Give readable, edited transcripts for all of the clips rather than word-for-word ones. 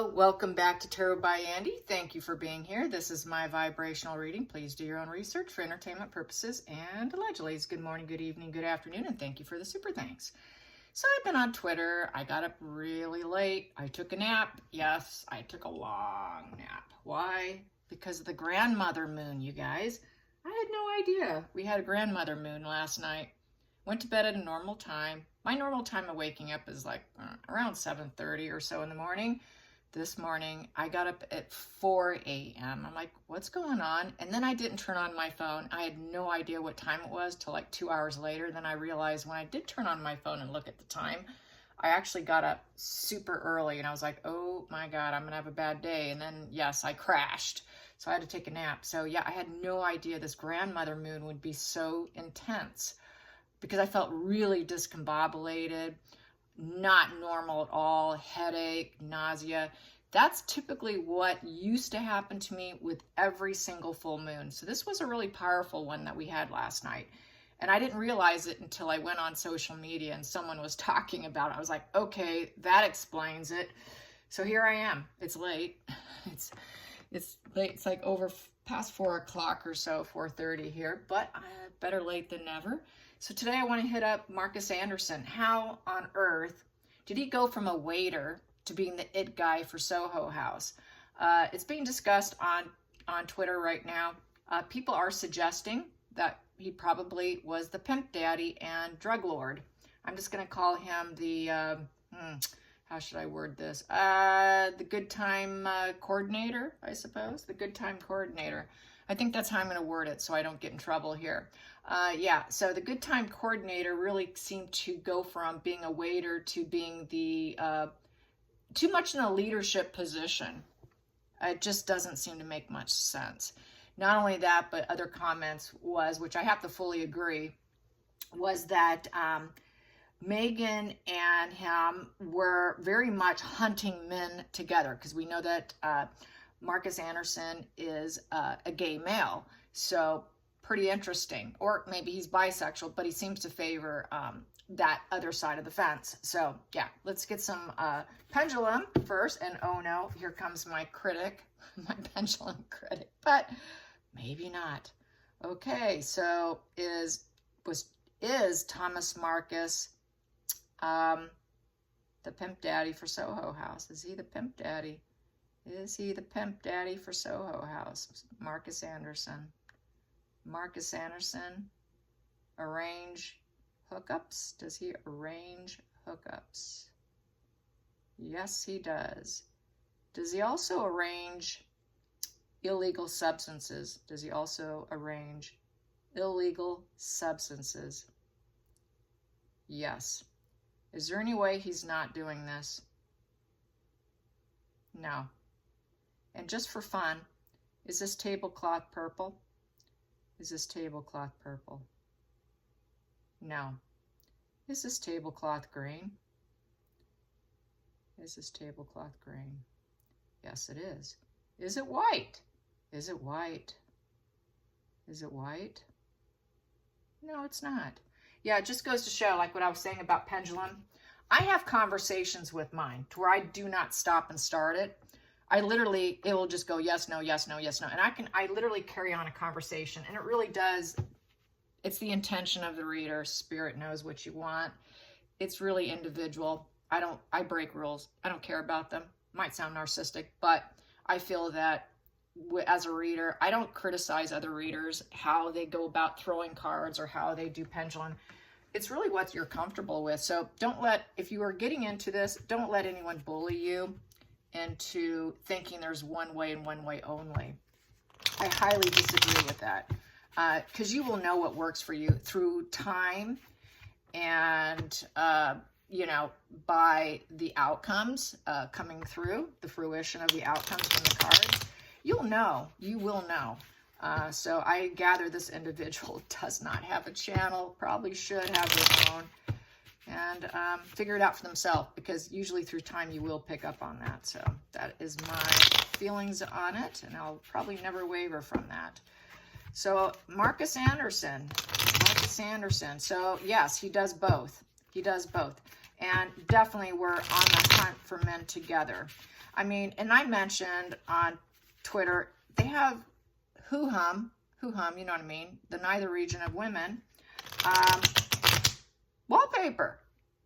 Hello, welcome back to Tarot by Andy. Thank you for being here. This is my vibrational reading. Please do your own research for entertainment purposes. And allegedly, good morning, good evening, good afternoon, and thank you for the super thanks. So I've been on Twitter. I got up really late. I took a nap. Yes, I took a long nap. Why? Because of the grandmother moon, you guys. I had no idea. We had a grandmother moon last night. Went to bed at a normal time. My normal time of waking up is like around 7:30 or so in the morning. This morning, I got up at 4 a.m. I'm like, what's going on? And then I didn't turn on my phone. I had no idea what time it was till like 2 hours later. Then I realized when I did turn on my phone and look at the time, I actually got up super early and I was like, oh my God, I'm gonna have a bad day. And then yes, I crashed. So I had to take a nap. So yeah, I had no idea this grandmother moon would be so intense because I felt really discombobulated, not normal at all, headache, nausea. That's typically what used to happen to me with every single full moon. So this was a really powerful one that we had last night. And I didn't realize it until I went on social media and someone was talking about it. I was like, okay, that explains it. So here I am. It's late. It's late. It's like past 4 o'clock or so, 4:30 here, but better late than never. So today I want to hit up Marcus Anderson. How on earth did he go from a waiter to being the it guy for Soho House? It's being discussed on Twitter right now. People are suggesting that he probably was the pimp daddy and drug lord. I'm just going to call him the, how should I word this? The good time coordinator, I suppose. The good time coordinator. I think that's how I'm going to word it so I don't get in trouble here. Yeah, so the good time coordinator really seemed to go from being a waiter to being the too much in a leadership position. It just doesn't seem to make much sense. Not only that, but other comments was, which I have to fully agree, was that Megan and him were very much hunting men together, because we know that Marcus Anderson is a gay male. So pretty interesting. Or maybe he's bisexual, but he seems to favor that other side of the fence. So yeah, let's get some pendulum first. And oh no, here comes my critic, my pendulum critic, but maybe not. Okay, so is Thomas Marcus the pimp daddy for Soho House? Is he the pimp daddy? Is he the pimp daddy for Soho House? Marcus Anderson. Marcus Anderson arrange hookups? Does he arrange hookups? Yes, he does. Does he also arrange illegal substances? Does he also arrange illegal substances? Yes. Is there any way he's not doing this? No. And just for fun, is this tablecloth purple? Is this tablecloth purple? No. Is this tablecloth green? Is this tablecloth green? Yes, it is. Is it white? Is it white? Is it white? No, it's not. Yeah, it just goes to show, like what I was saying about pendulum. I have conversations with mine to where I do not stop and start it. It will just go yes, no, yes, no, yes, no. And I literally carry on a conversation, and it really does. It's the intention of the reader. Spirit knows what you want. It's really individual. I break rules. I don't care about them. Might sound narcissistic, but I feel that as a reader, I don't criticize other readers, how they go about throwing cards or how they do pendulum. It's really what you're comfortable with. So if you are getting into this, don't let anyone bully you into thinking there's one way and one way only. I highly disagree with that, because you will know what works for you through time and, by the outcomes coming through, the fruition of the outcomes from the cards. You will know. So I gather this individual does not have a channel, probably should have their own, and figure it out for themselves, because usually through time you will pick up on that. So that is my feelings on it, and I'll probably never waver from that. So Marcus Anderson. So yes, he does both. and definitely were on the hunt for men together. I mean, and I mentioned on Twitter, they have hoo-hum, you know what I mean, the neither region of women, wallpaper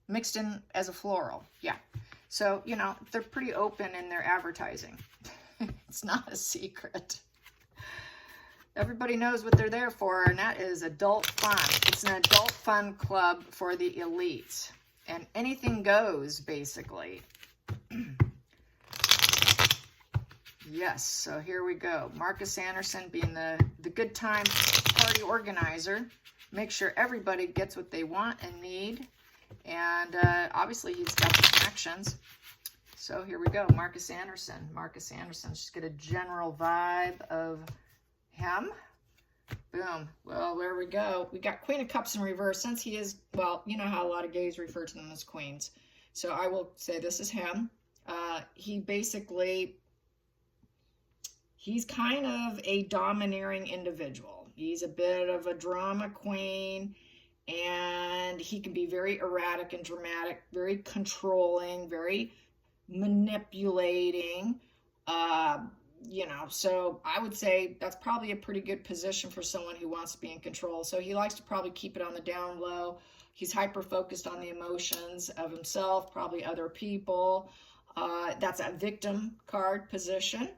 mixed in as a floral. Yeah. So, you know, they're pretty open in their advertising. It's not a secret. Everybody knows what they're there for, and that is adult fun. It's an adult fun club for the elites. And anything goes, basically. Yes, so here we go. Marcus Anderson being the good time party organizer. Make sure everybody gets what they want and need. And obviously he's got the connections. So here we go, Marcus Anderson. Marcus Anderson, just get a general vibe of him. Boom. Well, there we go. We got Queen of Cups in reverse. Since he is, well, you know how a lot of gays refer to them as queens. So I will say this is him. He basically, he's kind of a domineering individual. He's a bit of a drama queen, and he can be very erratic and dramatic, very controlling, very manipulating, you know, so I would say that's probably a pretty good position for someone who wants to be in control. So he likes to probably keep it on the down low. He's hyper-focused on the emotions of himself, probably other people. That's a victim card position.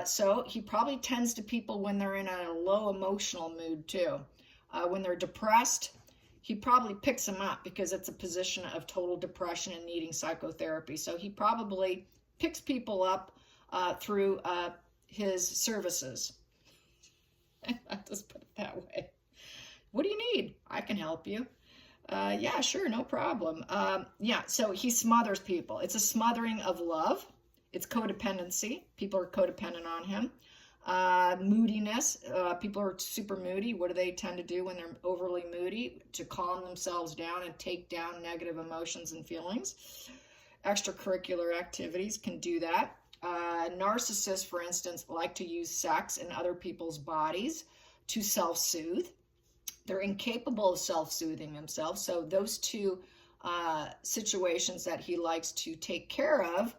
So he probably tends to people when they're in a low emotional mood too. When they're depressed, he probably picks them up because it's a position of total depression and needing psychotherapy. So he probably picks people up through his services. I'll just put it that way. What do you need? I can help you. Yeah, sure, no problem. Yeah, so he smothers people. It's a smothering of love. It's codependency. People are codependent on him. Moodiness. People are super moody. What do they tend to do when they're overly moody? To calm themselves down and take down negative emotions and feelings. Extracurricular activities can do that. Narcissists, for instance, like to use sex and other people's bodies to self-soothe. They're incapable of self-soothing themselves. So those two situations that he likes to take care of,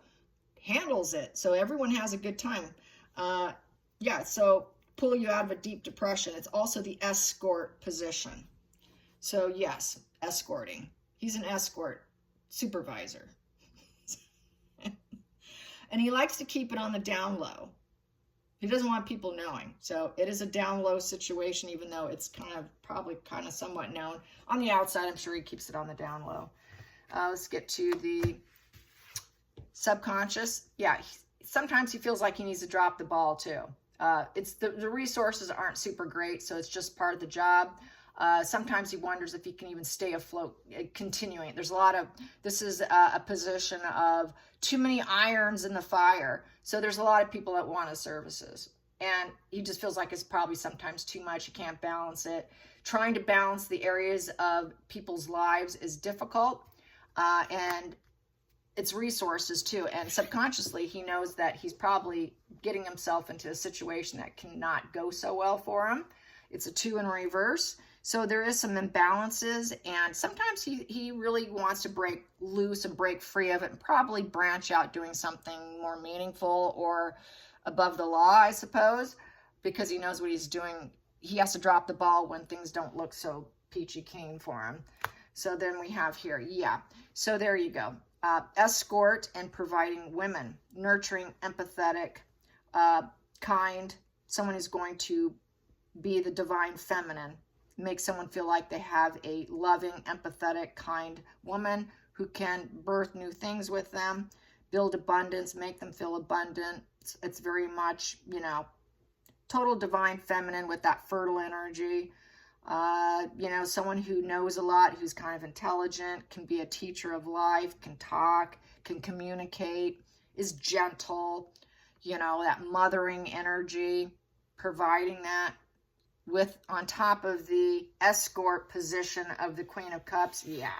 handles it. So everyone has a good time. Yeah, so pull you out of a deep depression. It's also the escort position. So yes, escorting. He's an escort supervisor. And he likes to keep it on the down low. He doesn't want people knowing. So it is a down low situation, even though it's probably somewhat known. On the outside, I'm sure he keeps it on the down low. Let's get to the subconscious. Yeah, sometimes he feels like he needs to drop the ball too. It's the resources aren't super great, so it's just part of the job. Sometimes he wonders if he can even stay afloat, continuing. There's a lot of, this is a position of too many irons in the fire. So there's a lot of people that want his services. And he just feels like it's probably sometimes too much. He can't balance it. Trying to balance the areas of people's lives is difficult. And it's resources too. And subconsciously, he knows that he's probably getting himself into a situation that cannot go so well for him. It's a 2 in reverse. So there is some imbalances, and sometimes he really wants to break loose and break free of it and probably branch out doing something more meaningful or above the law, I suppose, because he knows what he's doing. He has to drop the ball when things don't look so peachy keen for him. So then we have here, yeah. So there you go. Escort and providing women, nurturing, empathetic, kind, someone who's going to be the divine feminine. Make someone feel like they have a loving, empathetic, kind woman who can birth new things with them, build abundance, make them feel abundant. It's very much, you know, total divine feminine with that fertile energy. You know, someone who knows a lot, who's kind of intelligent, can be a teacher of life, can talk, can communicate, is gentle, you know, that mothering energy, providing that. With on top of the escort position of the Queen of Cups, yeah.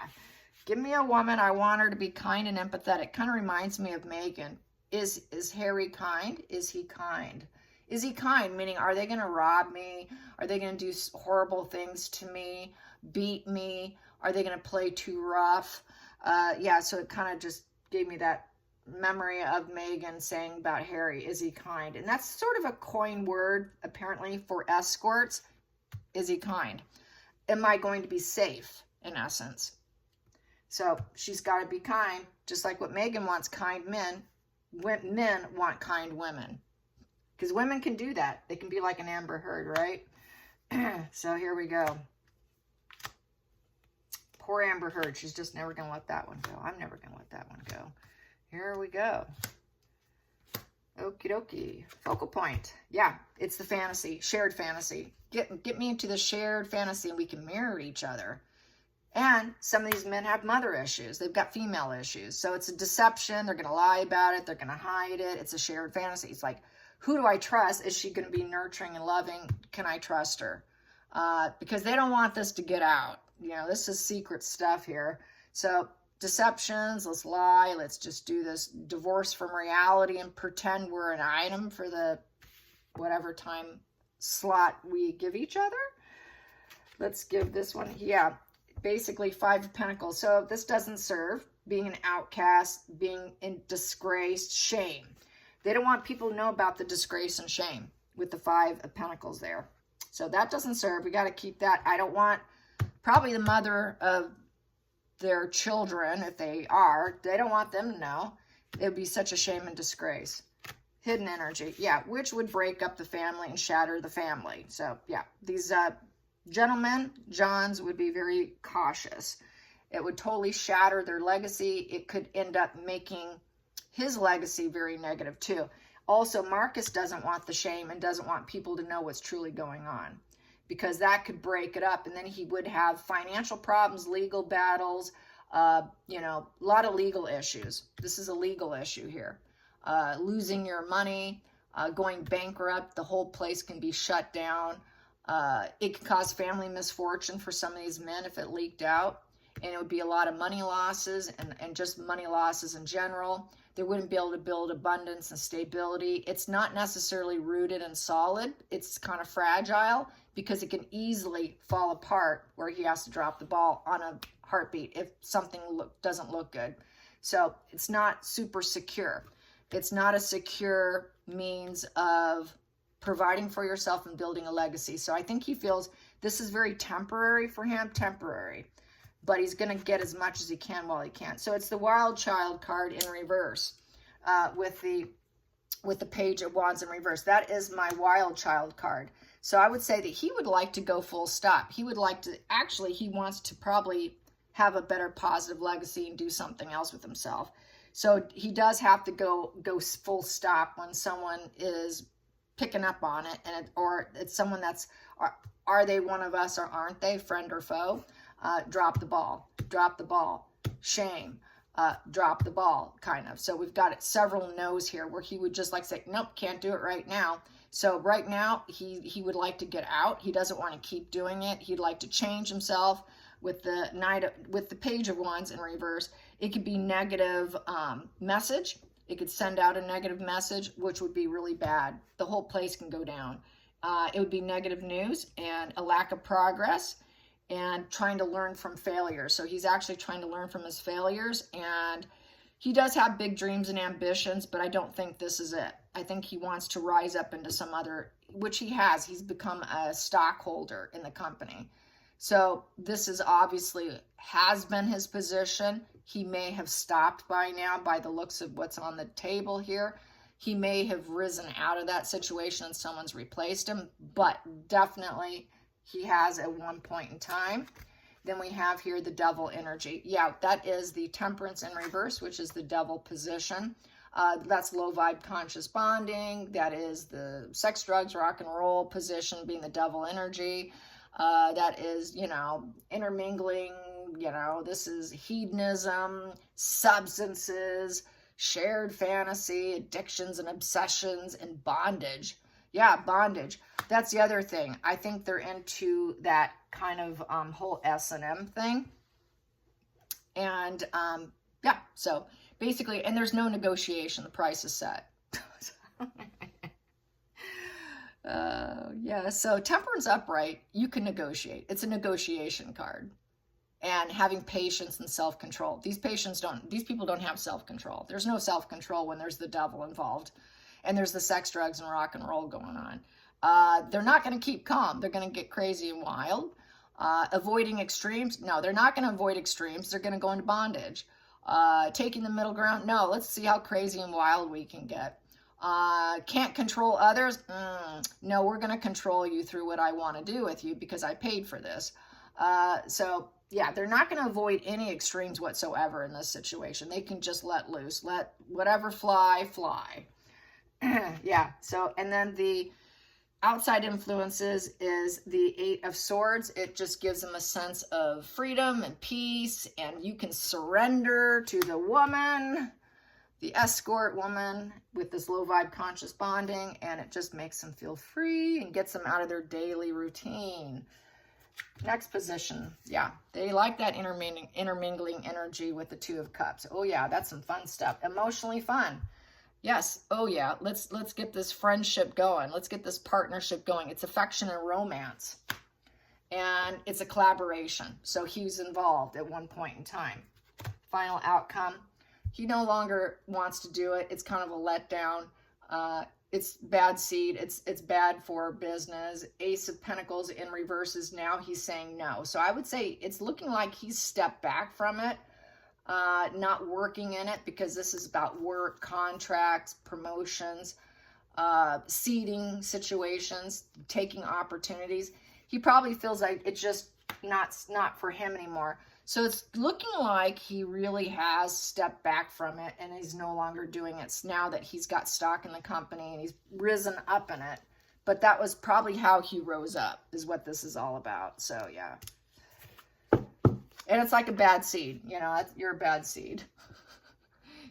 Give me a woman, I want her to be kind and empathetic. Kind of reminds me of Megan. Is Harry kind? Is he kind? Is he kind? Meaning, are they going to rob me? Are they going to do horrible things to me? Beat me? Are they going to play too rough? Yeah, so it kind of just gave me that memory of Megan saying about Harry, is he kind? And that's sort of a coin word, apparently, for escorts. Is he kind? Am I going to be safe, in essence? So she's got to be kind, just like what Megan wants kind men. Men want kind women. Because women can do that. They can be like an Amber Heard, right? So here we go. Poor Amber Heard. She's just never going to let that one go. I'm never going to let that one go. Here we go. Okie dokie. Focal point. Yeah, it's the fantasy. Shared fantasy. Get me into the shared fantasy and we can mirror each other. And some of these men have mother issues. They've got female issues. So it's a deception. They're going to lie about it. They're going to hide it. It's a shared fantasy. It's like, who do I trust? Is she going to be nurturing and loving? Can I trust her? Because they don't want this to get out. You know, this is secret stuff here. So deceptions, let's lie. Let's just do this divorce from reality and pretend we're an item for the whatever time slot we give each other. Let's give this one, yeah, basically 5 of Pentacles. So this doesn't serve. Being an outcast, being in disgrace, shame. They don't want people to know about the disgrace and shame with the 5 of Pentacles there. So that doesn't serve. We got to keep that. I don't want probably the mother of their children, if they don't want them to know. It would be such a shame and disgrace. Hidden energy. Yeah, which would break up the family and shatter the family. So, yeah, these gentlemen, Johns, would be very cautious. It would totally shatter their legacy. It could end up making his legacy very negative too. Also, Marcus doesn't want the shame and doesn't want people to know what's truly going on, because that could break it up, and then he would have financial problems, legal battles, you know, a lot of legal issues. This is a legal issue here. Losing your money, going bankrupt, the whole place can be shut down. It can cause family misfortune for some of these men if it leaked out, and it would be a lot of money losses and just money losses in general. They wouldn't be able to build abundance and stability. It's not necessarily rooted and solid. It's kind of fragile because it can easily fall apart where he has to drop the ball on a heartbeat if something doesn't look good. So it's not super secure. It's not a secure means of providing for yourself and building a legacy. So I think he feels this is very temporary for him, but he's going to get as much as he can while he can. So it's the Wild Child card in reverse with the Page of Wands in reverse. That is my Wild Child card. So I would say that he would like to go full stop. He would like to, actually, he wants to probably have a better positive legacy and do something else with himself. So he does have to go full stop when someone is picking up on it, and or it's someone that's, are they one of us or aren't they, friend or foe? Drop the ball, shame, drop the ball, kind of. So we've got it several no's here where he would just like say, nope, can't do it right now. So right now he would like to get out. He doesn't want to keep doing it. He'd like to change himself. With the Page of Wands in reverse, it could be negative message. It could send out a negative message, which would be really bad. The whole place can go down. It would be negative news and a lack of progress, and trying to learn from failures. So he's actually trying to learn from his failures, and he does have big dreams and ambitions, but I don't think this is it. I think he wants to rise up into some other, which he has. He's become a stockholder in the company. So this is obviously has been his position. He may have stopped by now by the looks of what's on the table here. He may have risen out of that situation and someone's replaced him, but definitely he has at one point in time. Then we have here the Devil energy. Yeah, that is the Temperance in reverse, which is the Devil position. That's low vibe conscious bonding. That is the sex, drugs, rock and roll position being the Devil energy. That is, you know, intermingling, you know, this is hedonism, substances, shared fantasy, addictions and obsessions, and bondage. Yeah, bondage. That's the other thing. I think they're into that kind of whole S&M thing. And yeah, so basically, and there's no negotiation. The price is set. Yeah, so Temperance upright, you can negotiate. It's a negotiation card. and having patience and self-control. These people don't have self-control. There's no self-control when there's the devil involved and there's the sex, drugs, and rock and roll going on. They're not going to keep calm. They're going to get crazy and wild. Avoiding extremes. No, they're not going to avoid extremes. They're going to go into bondage. Taking the middle ground. No, let's see how crazy and wild we can get. Can't control others. No, we're going to control you through what I want to do with you because I paid for this. So yeah, they're not going to avoid any extremes whatsoever in this situation. They can just let loose, let whatever fly. Yeah. So, and then the outside influences is the 8 of Swords. It just gives them a sense of freedom and peace, and you can surrender to the woman, the escort woman, with this low vibe conscious bonding, and it just makes them feel free and gets them out of their daily routine. Next position. Yeah, they like that intermingling energy with the 2 of Cups. Oh yeah, that's some fun stuff. Emotionally fun. Yes. Oh yeah. Let's get this friendship going. Let's get this partnership going. It's affection and romance. And it's a collaboration. So he's involved at one point in time. Final outcome. He no longer wants to do it. It's kind of a letdown. It's bad seed. It's bad for business. Ace of Pentacles in reverse is now he's saying no. So I would say it's looking like he's stepped back from it. Not working in it, because this is about work, contracts, promotions, seeding situations, taking opportunities. He probably feels like it's just not for him anymore. So it's looking like he really has stepped back from it and he's no longer doing it now that he's got stock in the company and he's risen up in it. But that was probably how he rose up, is what this is all about. So yeah. And it's like a bad seed, you know, you're a bad seed.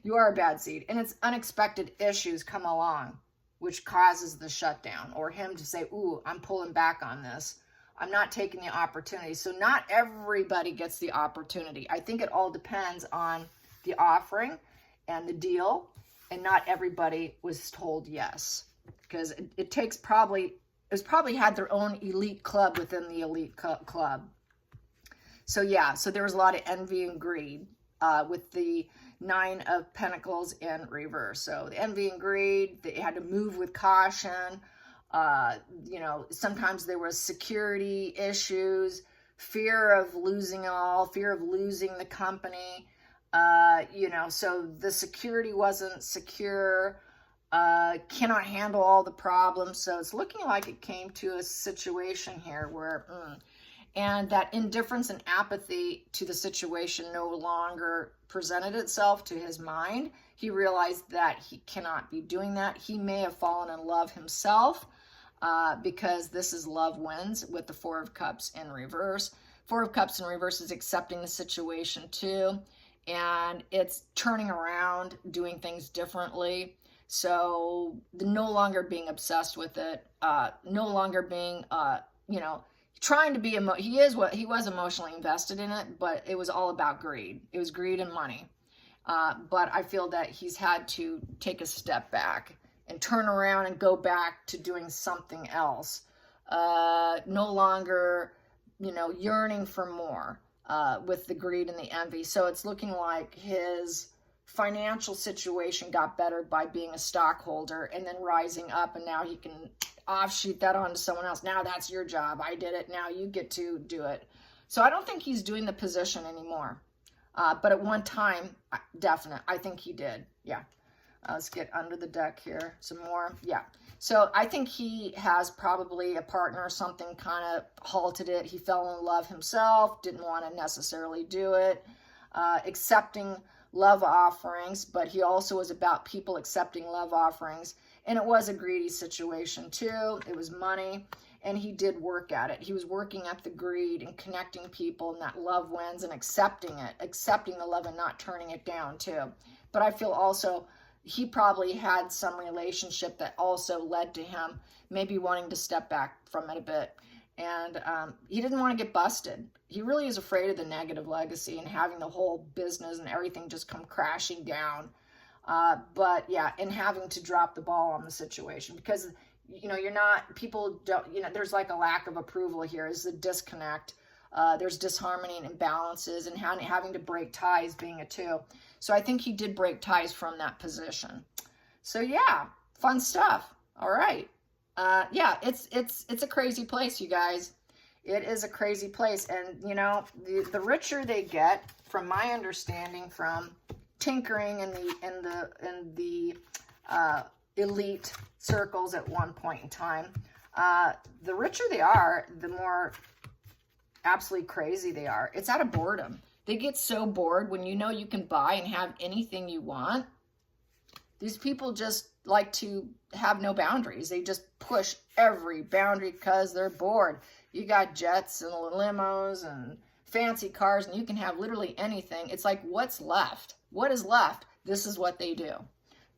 You are a bad seed. And it's unexpected issues come along, which causes the shutdown, or him to say, ooh, I'm pulling back on this. I'm not taking the opportunity. So not everybody gets the opportunity. I think it all depends on the offering and the deal. And not everybody was told yes. Because it takes it's probably had their own elite club within the elite club. So yeah, so there was a lot of envy and greed with the 9 of Pentacles in reverse. So the envy and greed, they had to move with caution. You know, sometimes there was security issues, fear of losing all, fear of losing the company. You know, so the security wasn't secure, cannot handle all the problems. So it's looking like it came to a situation here where... and that indifference and apathy to the situation no longer presented itself to his mind. He realized that he cannot be doing that. He may have fallen in love himself because this is love wins with the 4 of Cups in reverse. 4 of Cups in reverse is accepting the situation too. And it's turning around, doing things differently. So no longer being obsessed with it, no longer being, you know, trying to be, he was emotionally invested in it, but it was all about greed. It was greed and money. But I feel that he's had to take a step back and turn around and go back to doing something else. No longer, you know, yearning for more with the greed and the envy. So it's looking like his financial situation got better by being a stockholder and then rising up, and now he can offshoot that onto someone else. Now that's your job. I did it. Now you get to do it. So I don't think he's doing the position anymore. But at one time, definite. I think he did. Yeah. Let's get under the deck here some more. Yeah. So I think he has probably a partner or something kind of halted it. He fell in love himself, didn't want to necessarily do it. Accepting love offerings, but he also was about people accepting love offerings. And it was a greedy situation too. It was money, and he did work at it. He was working at the greed and connecting people, and that love wins, and accepting it, accepting the love and not turning it down too. But I feel also he probably had some relationship that also led to him maybe wanting to step back from it a bit. And he didn't want to get busted. He really is afraid of the negative legacy and having the whole business and everything just come crashing down. But yeah, and having to drop the ball on the situation because, you know, people don't, you know, there's like a lack of approval here. Is the disconnect. There's disharmony and imbalances and having to break ties being a 2. So I think he did break ties from that position. So yeah, fun stuff. All right. Yeah, it's a crazy place, you guys. It is a crazy place. And, you know, the richer they get, from my understanding from tinkering in the elite circles at one point in time, the richer they are, the more absolutely crazy they are. It's out of boredom. They get so bored when you know you can buy and have anything you want. These people just like to have no boundaries. They just push every boundary because they're bored. You got jets and limos and fancy cars, and you can have literally anything. It's like, what's left? What is left? This is what they do.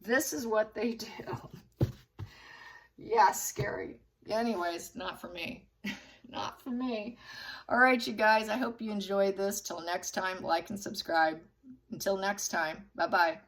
This is what they do. Yeah, scary. Anyways, not for me. Not for me. All right, you guys, I hope you enjoyed this. Till next time, like and subscribe. Until next time, bye-bye.